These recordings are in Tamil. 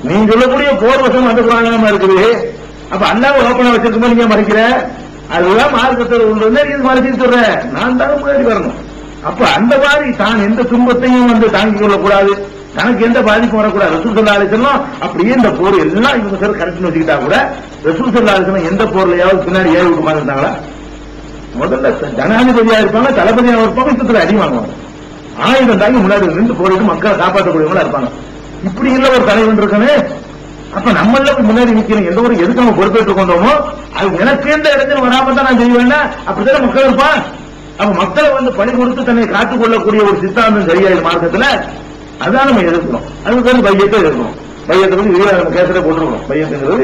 நீங்க சொல்லக்கூடிய போர் வசம் அந்த குரானாம இருக்குது. அப்ப அல்லாஹ் ஓப்பனா வச்சிருக்கும்போது நீங்க மறைக்கிற, அதுதான் மார்க்கத்தில் உள்ளது. இது மறைச்சிட்டு சொல்ற, நான் தானே முன்னாடி வரணும். அப்ப அந்த மாதிரி தான் எந்த துன்பத்தையும் தாங்கிக் கொள்ளக்கூடாது, தனக்கு எந்த பாதிப்பும் வரக்கூடாது. ரசூல் ஸல்லல்லாஹு அலைஹி வஸல்லம் அப்படியே இந்த போர் எல்லாம் இவங்க சார் கரெக்ட் வச்சுக்கிட்டா கூட ரசூல் ஸல்லல்லாஹு அலைஹி வஸல்லம் எந்த போர்லயாவது பின்னாடி ஏறி விட்டு இருந்தாங்களா? முதல்ல ஜனாதிபதியா இருப்பாங்க, தளபதியாக இருப்பாங்க, யுத்தத்தில் அடி வாங்குவாங்க, ஆயுதம் தாங்கி முன்னாடி நின்று போரிட்டு மக்களை காப்பாற்றக்கூடியவங்களா இருப்பாங்க. இப்படி இல்ல ஒரு தலைவன் இருக்கனே. அப்ப நம்மள முன்னாடி நிக்கணும். எந்த ஒரு எதுக்கு நம்ம பொறுப்பேற்றுக் கொண்டோமோ அது எனக்கு எந்த இடத்துல வராம தான் நான் செய்வேன்னா அப்படித்தானே மக்கள் இருப்பான். அப்ப மக்களை பணி கொடுத்து தன்னை காத்துக் கொள்ளக்கூடிய ஒரு சித்தாந்தம் சரியாயிரு மார்க்கத்துல. அதான் நம்ம எதிர்க்கணும். அதுக்கு பையத்தை எதிர்க்கணும். பையத்தை நம்ம கேசல போட்டுருக்கணும். பையத்துங்கிறது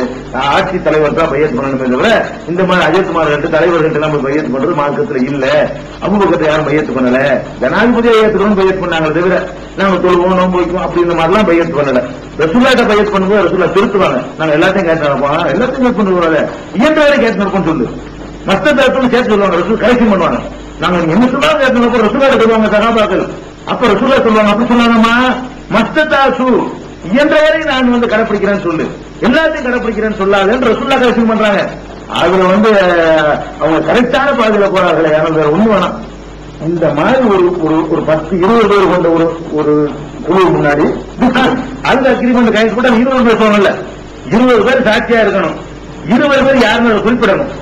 ஆட்சி தலைவர் தான் பையத்து பண்ணணுமே தவிர இந்த மாதிரி அஜித்குமார் தலைவர்கள் நம்ம பையத்து பண்றது மார்க்கத்துல இல்ல. அபூபக்கர் யாரும் பையத்து பண்ணல, ஜனாதிபதியை ஏற்றுக்கணும் பையத்து பண்ணாங்க தவிர நாங்க தொழுவோம் நோம்பு வைக்கும் அப்படி இந்த மாதிரிலாம் பையத்து பண்ணல. ரசூல்லாட்ட பையத்து பண்ணும்போது ரசூல்லா திருத்துவாங்க, நாங்க எல்லாத்தையும் கேட்டு நடப்போம், எல்லாத்தையும் கேட்டு பண்ணுவாங்க, இயன்ற வரை கேட்டு நடப்போம்னு சொல்லு. மற்ற தரப்புன்னு சேர்த்து சொல்லுவாங்க, ரசூல் கரெக்ஷன் பண்ணுவாங்க. நாங்க என்ன சொன்னாலும் கேட்டு நடப்போம். ரசூல்லாட்ட சொல்லுவாங்க சகாபாக்கள். அப்ப ரசூல்லா சொல்லுவாங்க, அப்படி சொன்னாங்கம்மா மஸ்தாசு இயன்றவரை நான் கடைப்பிடிக்கிறேன்னு சொல்லு, எல்லாத்தையும் கடைப்பிடிக்கிறேன்னு சொல்லாதுன்னு ரசூல்லா கரெக்ஷன் பண்றாங்க. அதுல அவங்க கரெக்டான பாதையில போறாங்களே, வேற ஒண்ணு வேணாம். இந்த மாதிரி ஒரு 10-20 பேர் கொண்ட ஒரு குழு முன்னாடி அதுக்கு அக்ரிமெண்ட் கைது போட்டா 20 பேர் சொல்லல, 20 பேர் சாட்சியா இருக்கணும், 20 பேர் யாருன்னு குறிப்பிடணும்.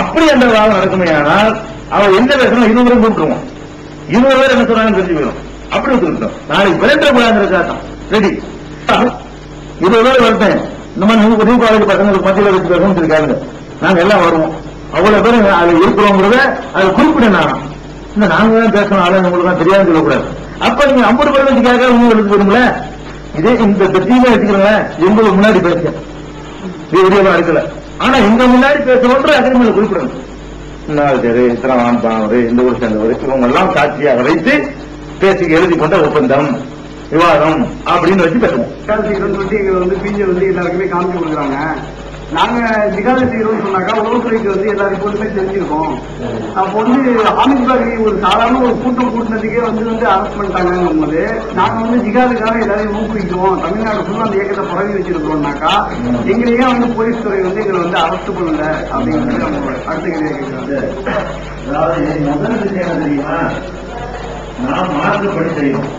அப்படி அந்த வாதம் நடக்குமே. ஆனால் அவன் என்ன பேசணும் 20 பேரும் கூப்பிட்டுருவோம், 20 பேர் என்ன சொல்றாங்கன்னு தெரிஞ்சு போயிடும். அப்படி சொல்லிட்டோம். நாளைக்கு பிறந்த கூடாது ரெடி 20 பேர் வருத்தேன். இந்த மாதிரி நீங்க உதவி காலேஜ் பசங்களுக்கு மத்தியில் வச்சு பேசணும்னு இருக்காங்க. நாங்க எல்லாம் வருவோம், அவ்வளவு பேர் அதுல இருக்கிறோங்கிறத அதை குறிப்பிடணும். இந்த நாங்க தான் பேசணும், ஆளுங்க உங்களுக்கு தெரியாது சொல்லக்கூடாது. அப்ப நீங்க 50 பேர் வச்சு கேட்க உங்களுக்கு போடுங்கள. இதே இந்த தீமை வச்சுக்கிறோங்களேன், எங்களுக்கு முன்னாடி பேச வீடியோவா இருக்கல, ஆனா எங்க முன்னாடி பேசணுன்ற அக்ரிமெண்ட் குறிப்பிடணும். இத்தனை ஆண்பானவர் இந்த ஊர் சேர்ந்தவர் இவங்க எல்லாம் சாட்சியாக வைத்து பேசி எழுதி கொண்ட ஒப்பந்தம் விவாதம் அப்படின்னு வச்சு பேசுவோம். பிஜே எல்லாருக்குமே காமிச்சு கொடுக்குறாங்க. நாங்க ஜிகாத செய்யறோம்னு சொன்னாக்கா உளவுத்துறைக்கு எல்லா ரிப்போர்ட்டுமே தெரிஞ்சிருக்கோம். அப்போ ஆமித்பாரி ஒரு சாதாரண ஒரு கூட்டம் கூட்டினதுக்கே அரெஸ்ட் பண்ணிட்டாங்கும் போது நாங்க ஜிகாதுக்காக எல்லாரையும் ஊக்குவிக்கிறோம், தமிழ்நாடு ஃபுல்லா அந்த இயக்கத்தை பரவி வச்சிருக்கிறோம்னாக்கா எங்களையே போலீஸ் துறை எங்களை அரெஸ்ட் பண்ணல அப்படிங்கிறது அவங்க அடுத்த கேள்வியா கேட்கிறாங்க. முதல் விஷயம் தெரியுமா, நான் மார்க்கப்படி செய்யணும்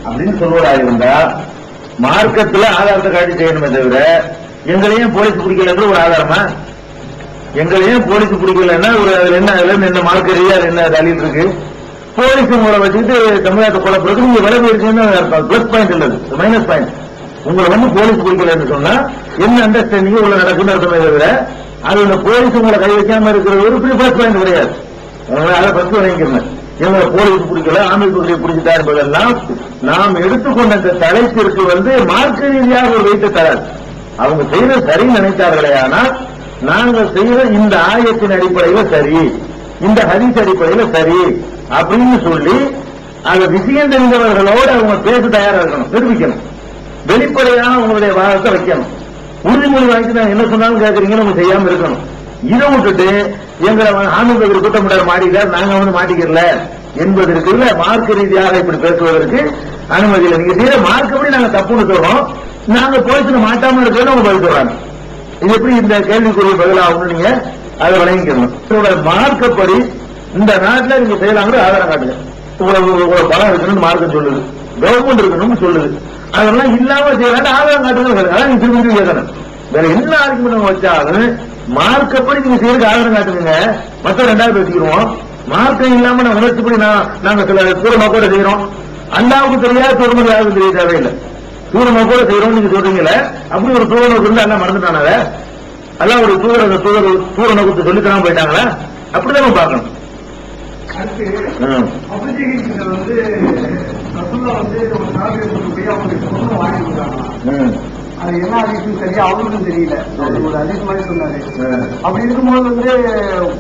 அப்படின்னு சொல்வதாக இருந்தா மார்க்கத்துல ஆதாரத்தை காட்டி செய்யணுமே தவிர எங்களையும் போலீஸ் பிடிக்கல ஒரு ஆதாரமா, எங்களையும் போலீஸ் பிடிக்கலன்னா ஒரு என்ன மார்க்க ரீதியாக என்ன தலில் இருக்கு? போலீஸ் உங்களை வச்சுக்கிட்டு தமிழகத்தை குழப்பறது நீங்க விலகு இருக்குன்னு பிளஸ் பாயிண்ட் இல்லது மைனஸ் பாயிண்ட். உங்களை போலீஸ் பிடிக்கலன்னு சொன்னா என்ன அண்டர்ஸ்டாண்டிங் உள்ள நடக்குன்னு அர்த்தமே தவிர அது இந்த போலீஸ் உங்களை கை வைக்காம இருக்கிறது ஒரு பிளஸ் பாயிண்ட் கிடையாது. அதை பற்றி வழங்கிக்கிறேன். எங்களை போலீஸ் பிடிக்கல ஆமில்புரியை பிடிச்சிட்டா என்பதெல்லாம் நாம் எடுத்துக்கொண்ட இந்த தலைப்பிற்கு மார்க்க ரீதியாக ஒரு வைத்து தராது. அவங்க செய்த சரி நினைத்தார்களே, ஆனால் நாங்கள் செய்த இந்த ஆயத்தின் அடிப்படையில் சரி, இந்த ஹதீஸ் அடிப்படையில் சரி அப்படின்னு சொல்லி அந்த விஷயம் தெரிந்தவர்களோடு அவங்க பேச தயாரா இருக்கணும், நிரூபிக்கணும், வெளிப்படையான உங்களுடைய வாதத்தை வைக்கணும். உறுதிமொழி வாங்கிட்டு நான் என்ன சொன்னாலும் கேட்கறீங்கன்னு நம்ம செய்யாம இருக்கணும். இதை விட்டுட்டு எங்களை ஆமில்புரி கூட்டமிட்டார் மாட்டிக்கிறார், நாங்க மாட்டிக்கிறல என்பதற்கு இல்ல, மார்க்க ரீதியாக இப்படி பேசுவதற்கு அனுமதி இல்லை. நீங்க செய்யற மார்க்கப்படி நாங்க தப்புன்னு சொல்றோம், நாங்க போலீஸ்ல மாட்டாம இருக்கிறது அவங்க பதில் சொல்றாங்க. இது எப்படி இந்த கேள்விக்குரிய பதிலாகும்? நீங்க அதை வழங்கிக்கணும். மார்க்கப்படி இந்த நாட்டில் நீங்க செய்யலாங்கிற ஆதாரம் காட்டுங்க. உங்களோட பணம் இருக்கணும்னு மார்க்கம் சொல்லுது, கவர்மெண்ட் இருக்கணும்னு சொல்லுது, அதெல்லாம் இல்லாம செய்யலாம் ஆதாரம் காட்டுங்க. அதான் நீங்க திரும்பி கேட்கணும். வேற என்ன ஆர்குமெண்ட் வச்சாலும் மார்க்கப்படி நீங்க செய்யறதுக்கு ஆதாரம் காட்டுங்க. மற்ற ரெண்டாவது பேசிக்கிறோம். மார்க்கம் இல்லாம நான் உணர்ச்சிப்படி நாங்க சில தூர நோக்கோட செய்யறோம். அல்லாவுக்கு தெரியாது, தூரமாக யாருக்கும் தெரிய தேவையில்லை. தூர நோக்கோட செய்யறோம் நீங்க சொல்றீங்களே, அப்படி ஒரு தூர நோக்கு இருந்தா எல்லாம் மறந்துட்டானே, எல்லாம் ஒரு தூர நோக்கத்தை சொல்லித்தராம போயிட்டாங்களா? அப்படிதான் நம்ம பார்க்கணும். அது என்ன அதிகம் சரியா அவங்களுக்கும் தெரியல, ஒரு அதிகம் மாதிரி சொன்னாரு. அப்படி இருக்கும்போது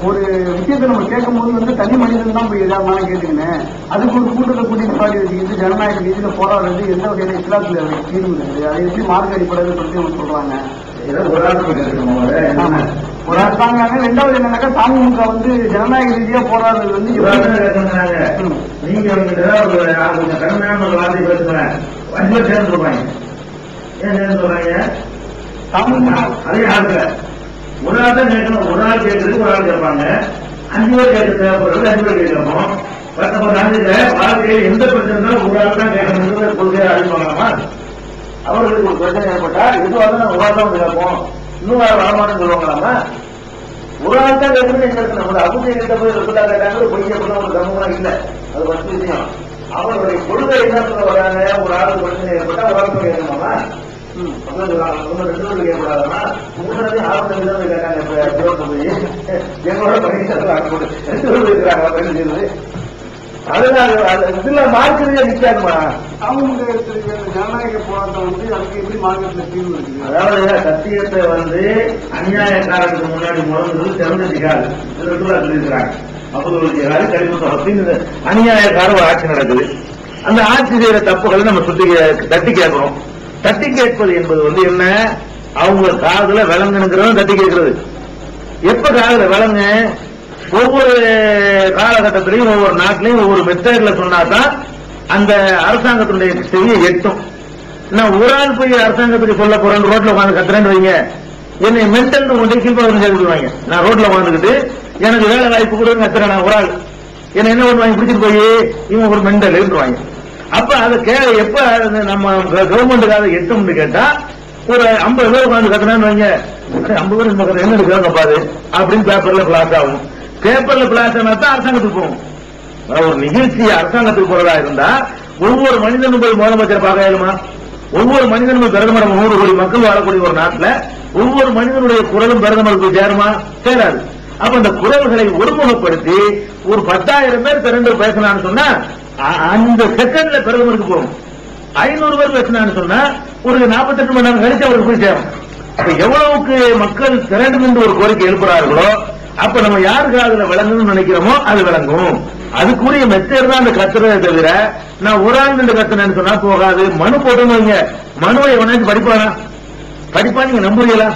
ஒரு விஷயத்தை நம்ம கேட்கும் போது தனி மனிதன் தான் போய் எதாவது கேட்டுக்கினேன். அதுக்கு ஒரு கூட்டத்தை கூட்டிட்டு பாடி வச்சுக்கிட்டு ஜனநாயக ரீதியில போராடுறது எந்த வகையில இஸ்லாத்துல தீர்வு இருக்குது, அதை எப்படி மார்க்க அடிப்படையில் பற்றி அவங்க சொல்றாங்க. ஒரு ஆள் தாங்க. ரெண்டாவது என்னன்னாக்கா தாமுக ஜனநாயக ரீதியா போராடுறது நீங்க கடுமையான வார்த்தை பேசுறேன், ஏன் சொல்றாங்க அதே ஆளுங்க ஒரு ஆள் தான் கேட்கணும். ஒரு ஆள் கேட்கறதுக்கு ஒரு ஆள் கேட்பாங்க. 5 பேர் கேட்க தேவைப்படுறது 5 பேர் கேட்கணும். 10 ஆண்டுல வாழ்க்கையில் எந்த பிரச்சனை ஒரு ஆள் தான் கேட்கணும் கொள்கையை அறிவிப்பாங்களாமா? அவர்களுக்கு ஒரு பிரச்சனை ஏற்பட்டா எதுவாக தான் ஒரு ஆள் தான் வந்து கேட்போம், இன்னும் வரமானு சொல்லுவாங்களாமா? ஒரு ஆள் தான் கேட்கணும். எங்க இருக்கு நம்ம அவங்க கிட்ட போய் ரெகுலா கேட்டாங்க பொய்ய ஒரு கவனம் இல்லை. அது ஃபர்ஸ்ட் விஷயம். அவருடைய கொள்கை என்ன சொல்ல வராங்க? ஒரு ஆளுக்கு பிரச்சனை ஏற்பட்டா ஒரு ஆள் கேட்கணுமா? 2 பேர் கேட்கக்கூடாதுன்னா 3 ஆளுநர் கேட்டாங்க. எங்களோட இருக்கிறாங்க. அதுல மார்க்கிறதே நிக்காதுமா. ஜனநாயக போராட்டம் அதுக்கு எப்படி மார்க்கெட்ல தீர்வு இருக்கு? அதாவது சத்தியத்தை அநியாயக்காரத்துக்கு முன்னாடி முழங்குறது திறந்துக்காது சொல்லியிருக்கிறாங்க. அநியாயக்கார ஒரு ஆட்சி நடக்குது. அந்த ஆட்சி செய்யற தப்புகளை நம்ம தட்டி கேட்கிறோம். தட்டி கேட்பது என்பது என்ன? அவங்க காதுல விளங்குங்கிறத தட்டி கேட்கிறது. எப்ப காதுல விளங்க? ஒவ்வொரு காலகட்டத்திலையும் ஒவ்வொரு நாட்டிலையும் ஒவ்வொரு மெத்தட்ல சொன்னாதான் அந்த அரசாங்கத்தினுடைய செவியை எட்டும். நான் ஒரு ஆள் போய் அரசாங்கத்துக்கு சொல்ல போறேன், ரோட்ல உட்காந்து கத்துறேன்னு வைங்க, என்னை மென்டல் கொண்டு கீழ்பாடு சேர்த்துடுவாங்க. நான் ரோட்ல உட்காந்துக்கிட்டு எனக்கு வேலை வாய்ப்பு கூட கத்துறேன். நான் ஒரு ஆள் என்ன என்ன பண்ணுவாங்க, பிடிச்சிட்டு போய் இவன் ஒரு மென்டல்ன்றுவாங்க. அப்ப அதை எப்ப நம்ம கவர்மெண்ட்டுக்காக எட்டும்னு கேட்டா ஒரு 50 பேர் உட்காந்து கத்துனான்னு வைங்க, 50 பேர் என்ன எடுக்கிறாங்க பாரு அப்படின்னு பேப்பர்ல பிளாஸ் ஆகும். பேப்பர்ல பிளாஸ் ஆனா தான் அரசாங்கத்துக்கு போகும். ஒரு நிகழ்ச்சி அரசாங்கத்துக்கு போறதா இருந்தா ஒவ்வொரு மனிதனும் போய் முதலமைச்சர் பார்க்க இயலுமா? ஒவ்வொரு மனிதனும் பிரதமர் 100 கோடி மக்கள் வாழக்கூடிய ஒரு நாட்டில் ஒவ்வொரு மனிதனுடைய குரலும் பிரதமருக்கு சேருமா? சேராது. அப்ப அந்த குரல்களை ஒருமுகப்படுத்தி ஒரு 10,000 பேர் திரண்டு பேசலாம்னு சொன்னா அந்த செகண்ட்ல பிரதமருக்கு போகும். 500 பேர் பேசினான்னு சொன்னா ஒரு 48 மணி நேரம் கழிச்சு அவருக்கு போய் சேரும். அப்ப எவ்வளவுக்கு மக்கள் திரண்டு நின்று ஒரு கோரிக்கை எழுப்புறார்களோ அப்ப நம்ம யாருக்கு அதுல விளங்கணும்னு நினைக்கிறோமோ அது விளங்கும். அதுக்குரிய மெத்தேட் தான் அந்த கத்துறதை தவிர நான் ஒரு ஆள் நின்று கத்துனேன்னு சொன்னா போகாது. மனு போட்டோம் வைங்க, மனுவை எவனாச்சும் படிப்பா நீங்க நம்புறீங்களா?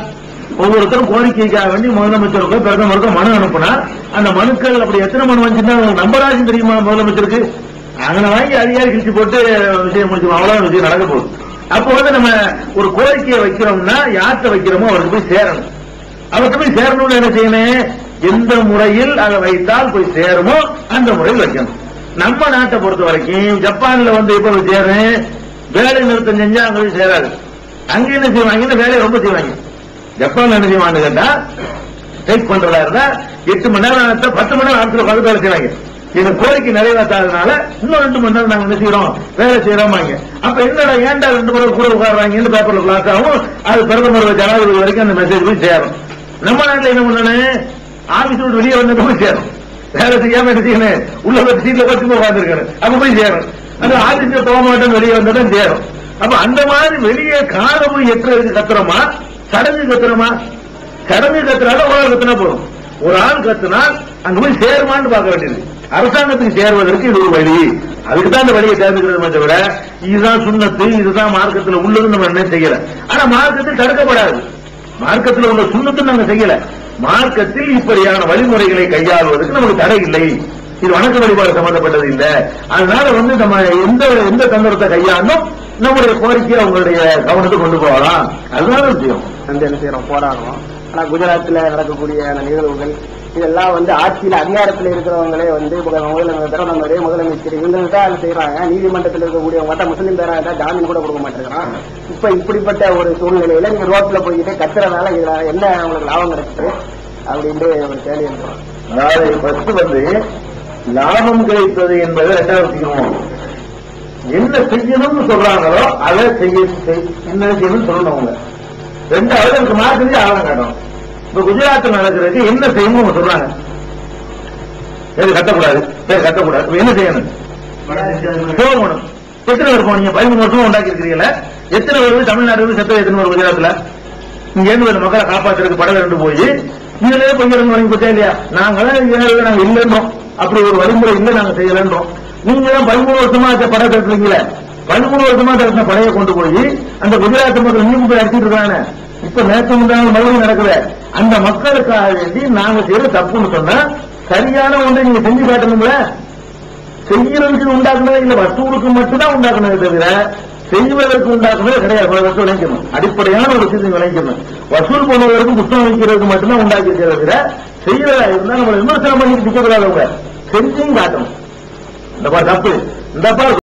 ஒவ்வொருத்தரும் கோரிக்கைக்காக வேண்டி முதலமைச்சருக்கோ பிரதமருக்கோ மனு அனுப்புனா அந்த மனுக்கள் அப்படி எத்தனை மனு வந்துச்சுன்னா நம்பராஜும் தெரியுமா முதலமைச்சருக்கு? அங்கே வாங்கி அதிகாரி கிழிச்சு போட்டு விஷயம் முடிச்சு அவ்வளவு விஷயம் நடக்க போகுது. அப்போ நம்ம ஒரு கோரிக்கையை வைக்கிறோம்னா யார்கிட்ட வைக்கிறோமோ அவருக்கு போய் சேரணும். அவர்கிட்ட போய் சேரணும்னு என்ன செய்யணும்? எந்த முறையில் அதை வைத்தால் போய் சேருமோ அந்த முறையில் வைக்கணும். நம்ம நாட்டை பொறுத்த வரைக்கும் ஜப்பான்ல இப்ப சேரும் வேலை நிறுத்தம் செஞ்சா அங்க போய் சேராது. அங்க என்ன செய்வாங்க? வேலையை ரொம்ப செய்வாங்க. ஜப்பான்ல என்ன செய்வாங்க கேட்டா ஸ்ட்ரைக் பண்றதா இருந்தா 8 மணி நேரம் 10 மணி நேரம் ஆட்கள் பக்கத்து வேலை செய்வாங்க. இந்த கோரிக்கை நிறைவேற்றாதனால இன்னும் 2 மணி நேரம் நாங்க என்ன செய்யறோம்? வேலை செய்யறோம். அப்ப என்னடா ஏன்டா 2 மணி நேரம் கூட உட்காடுறாங்க பேப்பர்ல கிளாஸ் ஆகும். அது பிரதமர் ஜனாதிபதி வரைக்கும் அந்த மெசேஜ் போய் சேரும். நம்ம நாட்டில் என்ன பண்ணணும்? ஆபீஸ் விட்டு வெளியே வந்து போய் சேரும். வேலை செய்யாம என்ன செய்யணும்? உள்ள சீட்ல பத்து உட்காந்துருக்கணும். அப்ப போய் சேரும். அது ஆபீஸ்ல போக மாட்டோம், வெளியே வந்தாலும் சேரும். அப்ப அந்த மாதிரி வெளியே கால போய் எட்டுறதுக்கு கத்துறோமா? சடங்கு கத்துறோமா? சடங்கு கத்துறாலும் ஒரு ஆள் கத்துனா போதும். ஒரு ஆள் கத்துனால் அங்க போய் சேருமான்னு பார்க்க வேண்டியது. அரசாங்கத்துக்கு சேருவதற்கு இது ஒரு வழி. அதுக்குதான் இந்த வழியை தேர்ந்தெடுக்கிறோமே தவிர இதுதான் சுண்ணத்து, இதுதான் மார்க்கத்தில் உள்ளது நம்ம என்ன செய்யல. ஆனா மார்க்கத்தில் தடுக்கப்படாது. மார்க்கத்தில் உள்ள சுண்ணத்தும் நாங்க செய்யல. மார்க்கத்தில் இப்படியான வழிமுறைகளை கையாளுவதற்கு நமக்கு தடை இல்லை. இது வணக்க வழிபாடு சம்பந்தப்பட்டது இல்லை. அதனால நம்ம எந்த தந்திரத்தை கையாண்டும் நம்முடைய கோரிக்கையை அவங்களுடைய கவனத்துக்கு கொண்டு போகலாம். அதுதான் விஷயம். என்ன செய்யறோம்? போராடுறோம். ஆனா குஜராத்தில் நடக்கக்கூடிய அந்த நிகழ்வுகள் இதெல்லாம் ஆட்சியில் அதிகாரத்தில் இருக்கிறவங்களே முதலமைச்சர் நம்மளுடைய முதலமைச்சர் இவங்க தான் அதை செய்யறாங்க. நீதிமன்றத்தில் இருக்கக்கூடியவங்க முஸ்லீம் பேரா இருந்தா ஜாமீன் கூட கொடுக்க மாட்டேங்கிறான். இப்ப இப்படிப்பட்ட ஒரு சூழ்நிலையில நீங்க ரோட்ல போய்கிட்டு கத்துறதுனால இதுல என்ன உங்களுக்கு லாபம் கிடைக்குது அப்படின்ட்டு ஒரு கேள்வி இருக்கிறோம். அதாவது ஃபர்ஸ்ட் லாபம் கிடைப்பது என்பதை ரெண்டாவது என்ன செய்யணும்னு சொல்றாங்களோ அதை என்ன செய்யணும்னு சொல்லணும். அவங்க ரெண்டாவது அதுக்கு மாற்றி ஆவணம் காட்டணும். இப்ப குஜராத்தில் நடக்கிறதுக்கு என்ன செய்யணும் சொல்றாங்க. கட்டக்கூடாது, கட்டக்கூடாது. என்ன செய்யணும்? போகணும். எத்தனை பேர் போனீங்க? 13 வருஷம் உண்டாக்கி இருக்கிறீங்களா? எத்தனை பேர் தமிழ்நாடு செத்த எத்தனை பேர் குஜராத்தில் இங்க இருந்து மக்களை காப்பாற்றுறதுக்கு படம் ரெண்டு போய் இதுல கொஞ்சம் வாங்கி போச்சா இல்லையா? நாங்க நாங்க இல்லைன்றோம். அப்படி ஒரு வழிமுறை இல்லை, நாங்க செய்யலன்றோம். நீங்க தான் 13 வருஷமா படம் கட்டுறீங்களே, 13 வருஷமா கட்டின படையை கொண்டு போய் அந்த குஜராத் மக்கள் நீங்க போய் அடிச்சுட்டு இருக்காங்க. இப்ப நேற்று முன்னாள் மறுபடியும் நடக்குது. அந்த மக்களுக்காக வேண்டி நாங்க செய்யற தப்புன்னு சொன்னா சரியான ஒன்றை நீங்க செஞ்சு காட்டணும்ல. செய்யறதுக்கு உண்டாக்குனது இல்ல, வசூலுக்கு மட்டும்தான் உண்டாக்குனது தவிர செய்வதற்கு உண்டாக்குமே கிடையாது. விளைக்கணும், அடிப்படையான ஒரு விஷயத்தை விளைக்கணும். வசூல் பண்ணுவதற்கு புத்தகம் வைக்கிறதுக்கு மட்டும்தான் உண்டாக்கி இருக்கிறத செய்யறதா இருந்தா நம்ம விமர்சனம் பண்ணிட்டு நிற்க கூடாது. அவங்க செஞ்சும் காட்டணும். இந்த பாரு தப்பு, இந்த பாரு